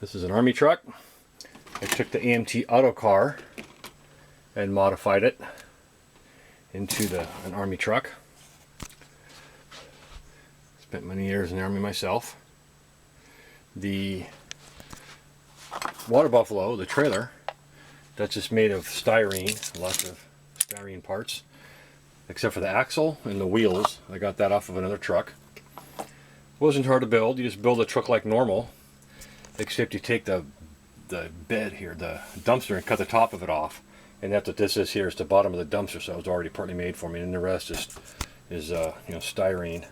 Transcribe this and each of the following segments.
This is an Army truck. I took the AMT Autocar and modified it into an Army truck. Spent many years in the Army myself. The water buffalo, the trailer, that's just made of styrene, lots of styrene parts, except for the axle and the wheels. I got that off of another truck. Wasn't hard to build. You just build a truck like normal, except you take the bed here, the dumpster, and cut the top of it off. And that's what this is here. It's the bottom of the dumpster, so it's already partly made for me. And the rest is styrene.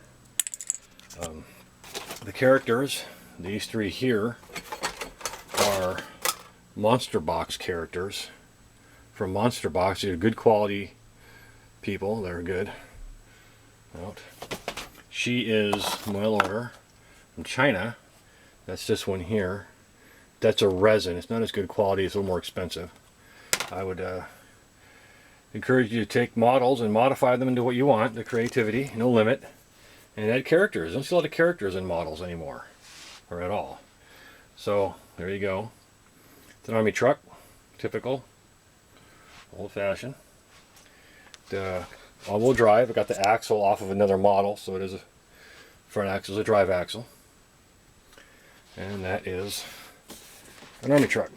The characters, these three here, are Monster Box characters from Monster Box. They're good quality people. They're good. Out. She is mail order from China. That's this one here. That's a resin. It's not as good quality. It's a little more expensive. I would encourage you to take models and modify them into what you want. The creativity, no limit. And add characters. I don't see a lot of characters in models anymore. Or at all. So, there you go. It's an Army truck. Typical. Old-fashioned. The all-wheel drive. I got the axle off of another model, so it is a front axle, is a drive axle. And that is an Army truck.